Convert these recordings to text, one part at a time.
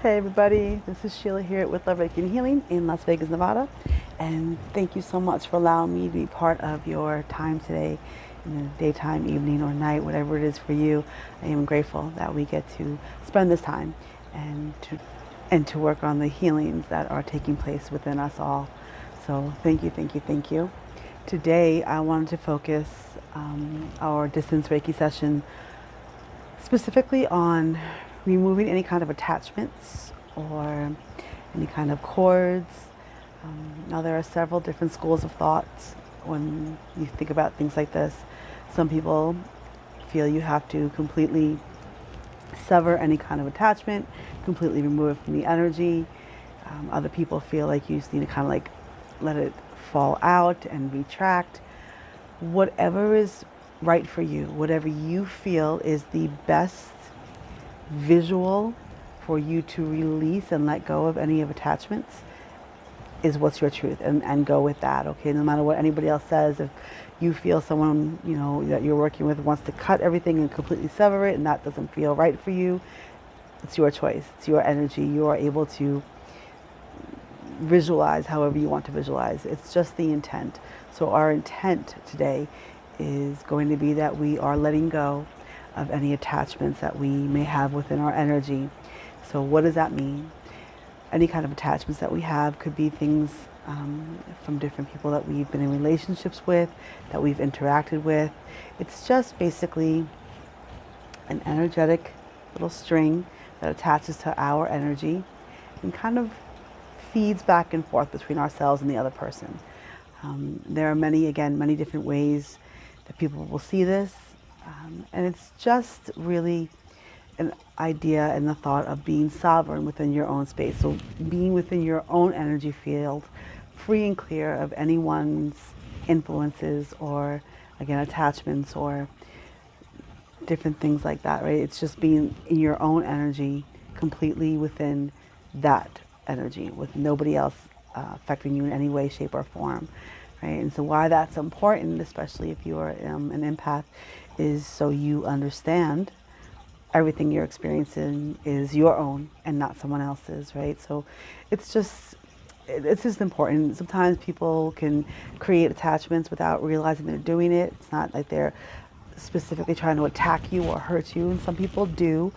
Hey everybody, this is Sheila here with Love, Reiki and Healing in Las Vegas, Nevada. And thank you so much for allowing me to be part of your time today in the daytime, evening, or night, whatever it is for you. I am grateful that we get to spend this time and to work on the healings that are taking place within us all. So thank you, thank you, thank you. Today I wanted to focus our distance Reiki session specifically on removing any kind of attachments or any kind of cords. Now, there are several different schools of thought when you think about things like this. Some people feel you have to completely sever any kind of attachment, completely remove it from the energy. Other people feel like you just need to kind of like let it fall out and retract. Whatever is right for you, whatever you feel is the best visual for you to release and let go of any of attachments is what's your truth, and go with that. Okay, no matter what anybody else says, if you feel someone that you're working with wants to cut everything and completely sever it and that doesn't feel right for you, it's your choice, it's your energy. You are able to visualize however you want to visualize. It's just the intent. So our intent today is going to be that we are letting go of any attachments that we may have within our energy. So what does that mean? Any kind of attachments that we have could be things from different people that we've been in relationships with, that we've interacted with. It's just basically an energetic little string that attaches to our energy and kind of feeds back and forth between ourselves and the other person. There are many different ways that people will see this. And it's just really an idea and the thought of being sovereign within your own space. So being within your own energy field, free and clear of anyone's influences or, again, attachments or different things like that, right? It's just being in your own energy, completely within that energy, with nobody else affecting you in any way, shape, or form, right? And so why that's important, especially if you are an empath, is so you understand everything you're experiencing is your own and not someone else's, right? So it's just important. Sometimes people can create attachments without realizing they're doing it. It's not like they're specifically trying to attack you or hurt you, and some people do.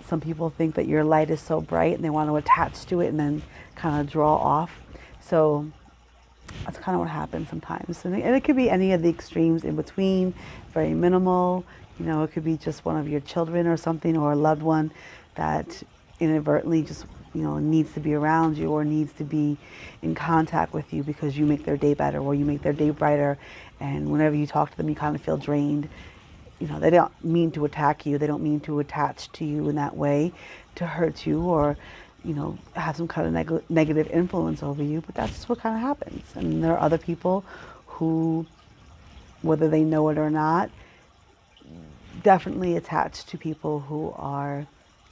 Some people think that your light is so bright and they want to attach to it and then kind of draw off. So that's kind of what happens sometimes. And it could be any of the extremes in between, very minimal. It could be just one of your children or something, or a loved one that inadvertently just, needs to be around you or needs to be in contact with you because you make their day better or you make their day brighter. And whenever you talk to them, you kind of feel drained. They don't mean to attack you. They don't mean to attach to you in that way to hurt you or have some kind of negative influence over you, but that's just what kind of happens. And there are other people who, whether they know it or not, definitely attach to people who are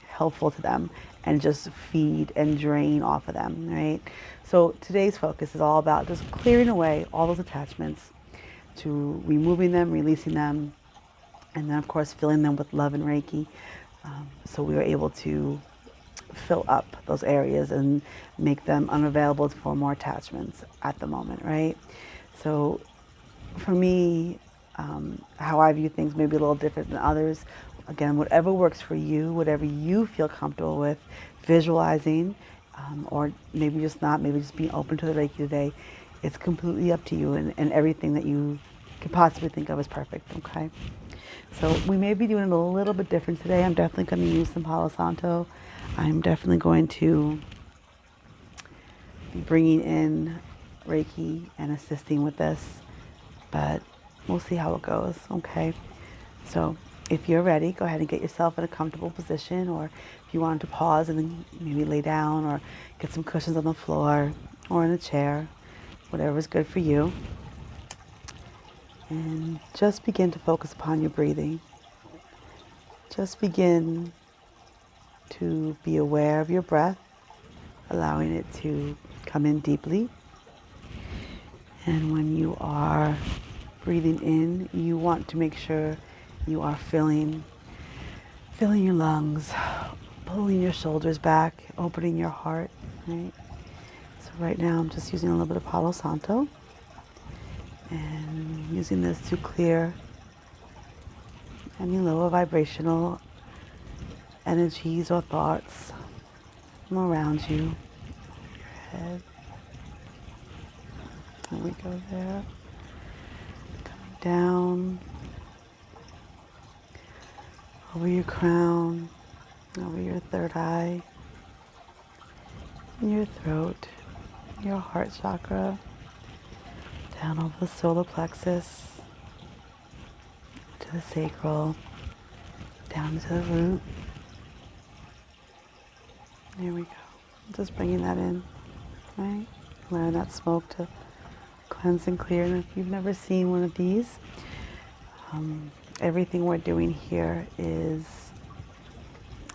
helpful to them and just feed and drain off of them, right? So today's focus is all about just clearing away all those attachments, to removing them, releasing them, and then of course filling them with love and Reiki, so we are able to fill up those areas and make them unavailable for more attachments at the moment, right? So for me, how I view things may be a little different than others. Again, whatever works for you, whatever you feel comfortable with visualizing, or maybe just not, maybe just being open to the Reiki today, it's completely up to you, and everything that you could possibly think of is perfect, okay? So we may be doing it a little bit different today. I'm definitely going to use some Palo Santo. I'm definitely going to be bringing in Reiki and assisting with this, but we'll see how it goes, okay? So if you're ready, go ahead and get yourself in a comfortable position, or if you want to pause and then maybe lay down or get some cushions on the floor or in a chair, whatever is good for you. And just begin to focus upon your breathing. Just begin to be aware of your breath, allowing it to come in deeply. And when you are breathing in, you want to make sure you are filling your lungs pulling your shoulders back, opening your heart, right? So right now I'm just using a little bit of Palo Santo and using this to clear any lower vibrational energies or thoughts from around you, your head. There we go there. Coming down over your crown, over your third eye, your throat, your heart chakra, down over the solar plexus, to the sacral, down to the root. There we go. Just bringing that in, right? Allowing that smoke to cleanse and clear. And if you've never seen one of these, everything we're doing here is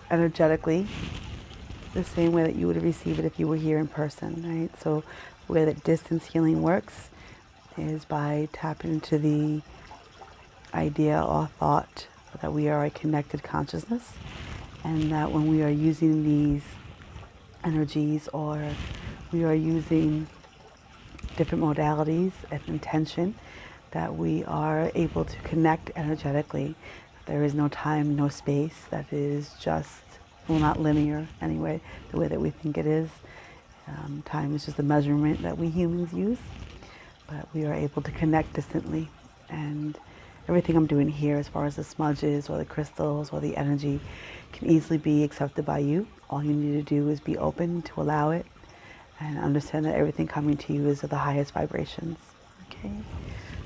energetically the same way that you would receive it if you were here in person, right? So the way that distance healing works is by tapping into the idea or thought that we are a connected consciousness, and that when we are using these energies or we are using different modalities and intention, that we are able to connect energetically. There is no time, no space. That is just, well, not linear anyway, the way that we think it is. Time is just a measurement that we humans use, but we are able to connect distantly. And everything I'm doing here, as far as the smudges or the crystals or the energy, can easily be accepted by you. All you need to do is be open to allow it and understand that everything coming to you is of the highest vibrations. Okay?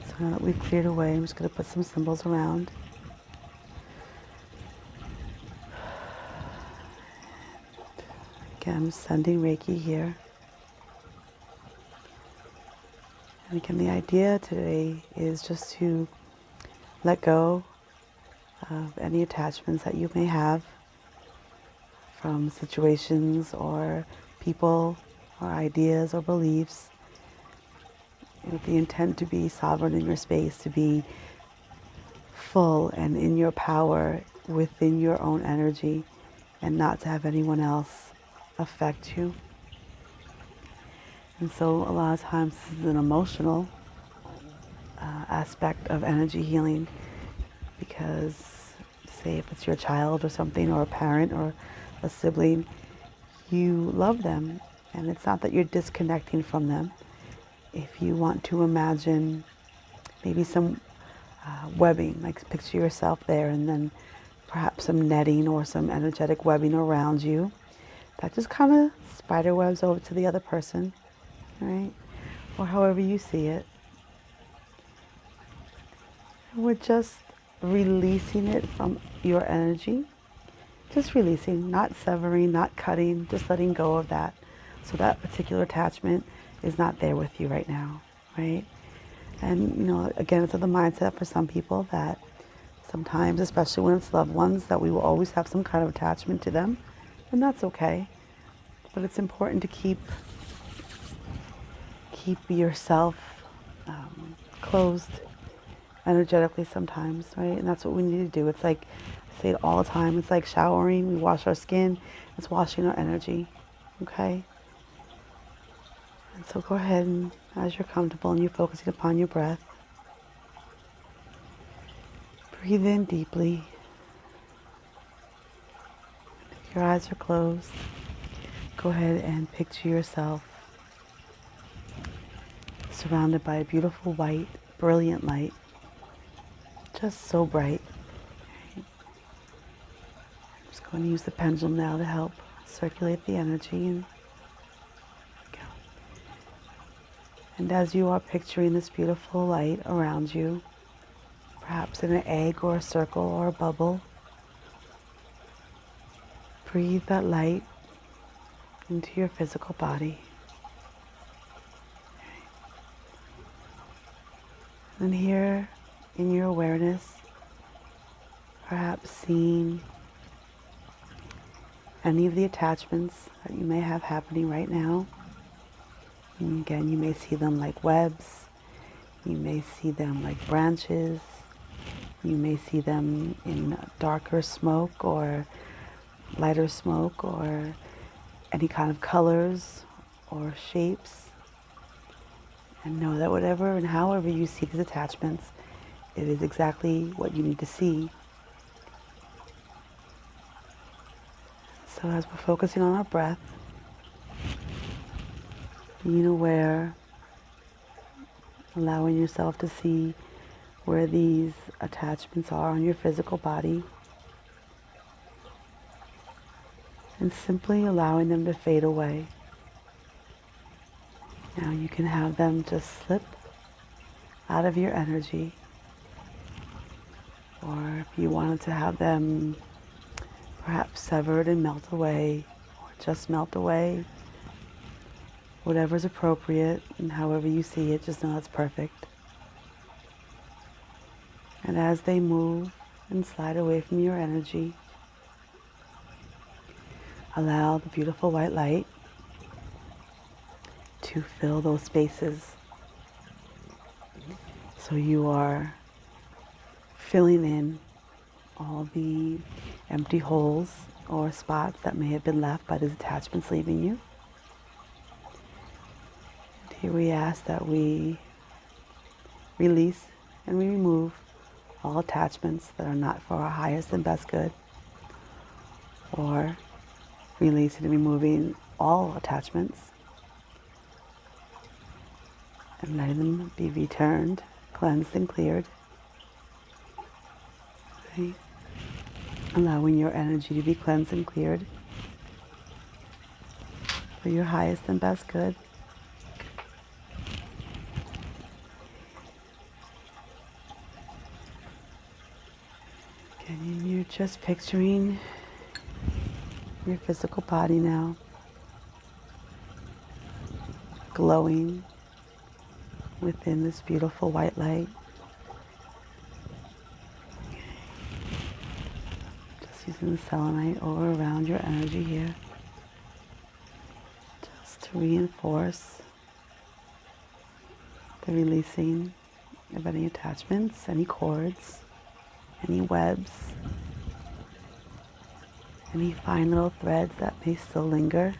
So now that we've cleared away, I'm just going to put some symbols around. Again, I'm sending Reiki here. And again, the idea today is just to let go of any attachments that you may have from situations or people or ideas or beliefs, with the intent to be sovereign in your space, to be full and in your power within your own energy, and not to have anyone else affect you. And so a lot of times this is an emotional aspect of energy healing, because say if it's your child or something, or a parent or a sibling, you love them, and it's not that you're disconnecting from them. If you want to imagine maybe some webbing, like picture yourself there, and then perhaps some netting or some energetic webbing around you that just kind of spider webs over to the other person, right? Or however you see it. We're just releasing it from your energy. Just releasing, not severing, not cutting, just letting go of that. So that particular attachment is not there with you right now, right? And, you know, again, it's the mindset for some people that sometimes, especially when it's loved ones, that we will always have some kind of attachment to them, and that's okay. But it's important to keep yourself closed energetically sometimes, right? And that's what we need to do. It's like, I say it all the time, it's like showering. We wash our skin, it's washing our energy, okay? And so go ahead, and as you're comfortable and you're focusing upon your breath, breathe in deeply. If your eyes are closed, go ahead and picture yourself surrounded by a beautiful white, brilliant light, just so bright. I'm just going to use the pendulum now to help circulate the energy. And as you are picturing this beautiful light around you, perhaps in an egg or a circle or a bubble, breathe that light into your physical body. And here in your awareness, perhaps seeing any of the attachments that you may have happening right now. And again, you may see them like webs, you may see them like branches, you may see them in darker smoke or lighter smoke or any kind of colors or shapes. And know that whatever and however you see these attachments, it is exactly what you need to see. So as we're focusing on our breath, being aware, allowing yourself to see where these attachments are on your physical body, and simply allowing them to fade away. Now you can have them just slip out of your energy, or if you wanted to have them perhaps severed and melt away, or just melt away, whatever's appropriate and however you see it, just know that's perfect. And as they move and slide away from your energy, allow the beautiful white light to fill those spaces. So you are filling in all the empty holes or spots that may have been left by these attachments leaving you. And here we ask that we release and we remove all attachments that are not for our highest and best good, or releasing and removing all attachments and letting them be returned, cleansed and cleared. Right? Allowing your energy to be cleansed and cleared for your highest and best good. And you're just picturing your physical body now, glowing within this beautiful white light. Just using the selenite all around your energy here, just to reinforce the releasing of any attachments, any cords, any webs, any fine little threads that may still linger.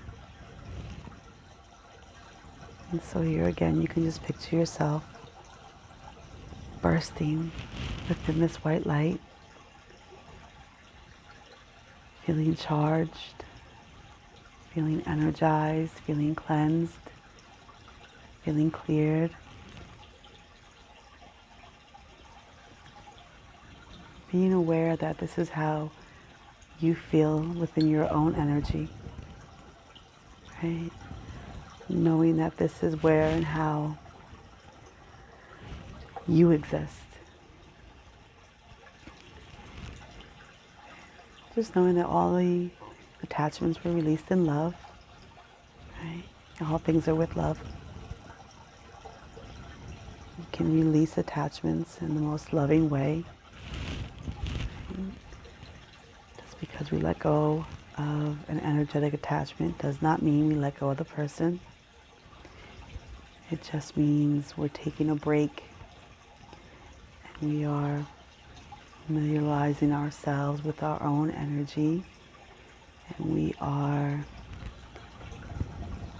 And so here again, you can just picture yourself bursting within this white light, feeling charged, feeling energized, feeling cleansed, feeling cleared. Being aware that this is how you feel within your own energy, right? Knowing that this is where and how you exist. Just knowing that all the attachments were released in love, right? All things are with love. You can release attachments in the most loving way. Just because we let go of an energetic attachment does not mean we let go of the person. It just means we're taking a break and we are familiarizing ourselves with our own energy, and we are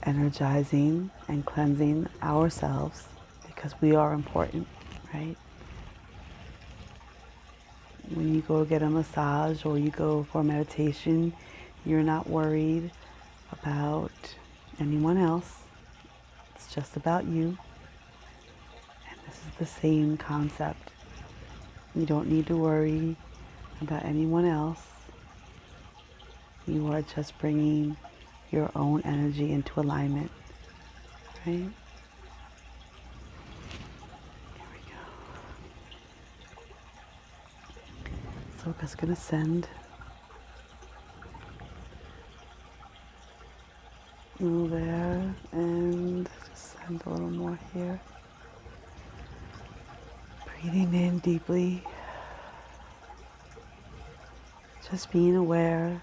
energizing and cleansing ourselves because we are important, right? When you go get a massage or you go for meditation, you're not worried about anyone else. It's just about you. And this is the same concept. You don't need to worry about anyone else. You are just bringing your own energy into alignment, right? Here we go. So we're just going to send a little there and just send a little more here. Breathing in deeply, just being aware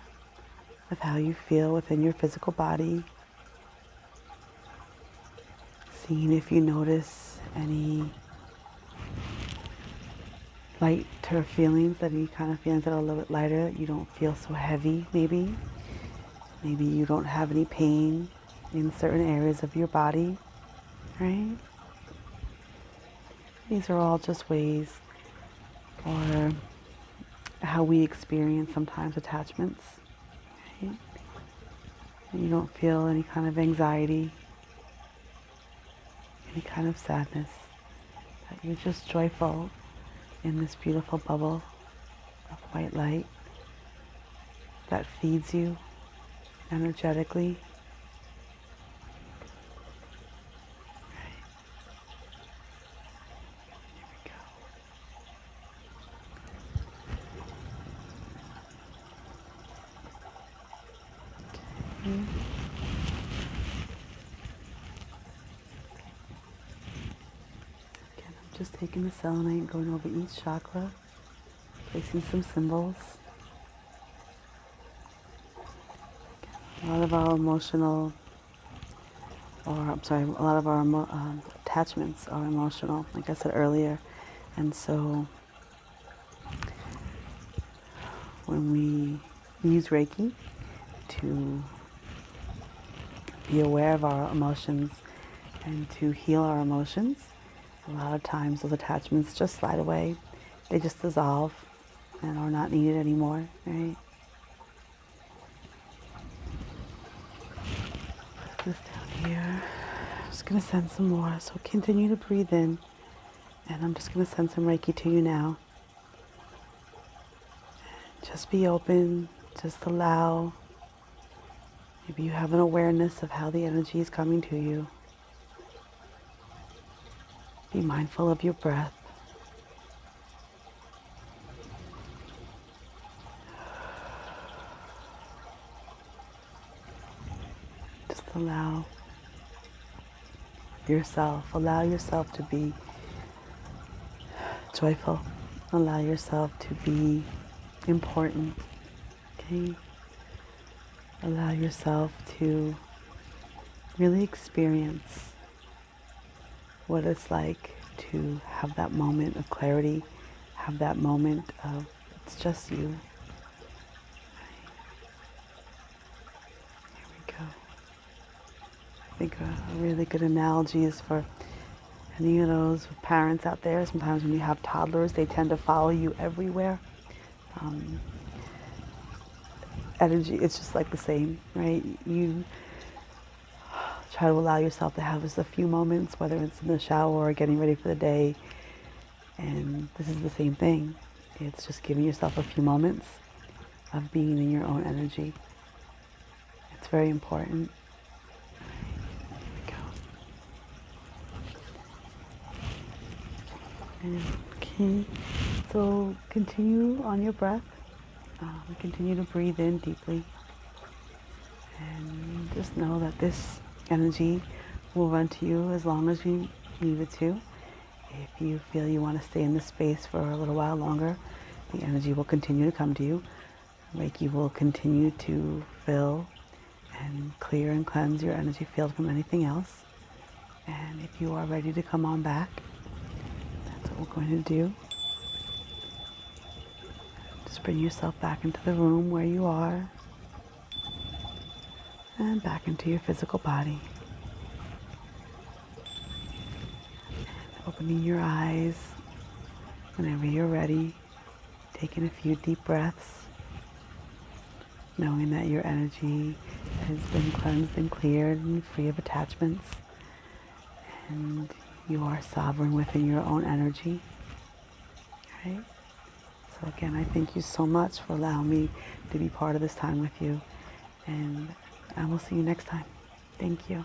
of how you feel within your physical body. Seeing if you notice any lighter feelings, any kind of feelings that are a little bit lighter, you don't feel so heavy maybe. Maybe you don't have any pain in certain areas of your body, right? These are all just ways or how we experience sometimes attachments, right? And you don't feel any kind of anxiety, any kind of sadness, that you're just joyful in this beautiful bubble of white light that feeds you energetically. Right. Here we go. Okay. Again, I'm just taking the selenite and going over each chakra, placing some symbols. A lot of our emotional, or I'm sorry, a lot of our attachments are emotional, like I said earlier. And so when we use Reiki to be aware of our emotions and to heal our emotions, a lot of times those attachments just slide away. They just dissolve and are not needed anymore, right? This down here. I'm just going to send some more. So continue to breathe in. And I'm just going to send some Reiki to you now. Just be open. Just allow. Maybe you have an awareness of how the energy is coming to you. Be mindful of your breath. Just allow yourself to be joyful. Allow yourself to be important. Okay? Allow yourself to really experience what it's like to have that moment of clarity, have that moment of it's just you. Here we go. I think a really good analogy is for any of those parents out there. Sometimes when you have toddlers, they tend to follow you everywhere. Energy, it's just like the same, right? You try to allow yourself to have just a few moments, whether it's in the shower or getting ready for the day. And this is the same thing. It's just giving yourself a few moments of being in your own energy. It's very important. Okay, so continue on your breath. Continue to breathe in deeply. And just know that this energy will run to you as long as you need it to. If you feel you want to stay in this space for a little while longer, the energy will continue to come to you. Reiki will continue to fill and clear and cleanse your energy field from anything else. And if you are ready to come on back, that's what we're going to do. Just bring yourself back into the room where you are and back into your physical body. And opening your eyes whenever you're ready, taking a few deep breaths, knowing that your energy has been cleansed and cleared and free of attachments, and you are sovereign within your own energy. Right? So again, I thank you so much for allowing me to be part of this time with you, and I will see you next time. Thank you.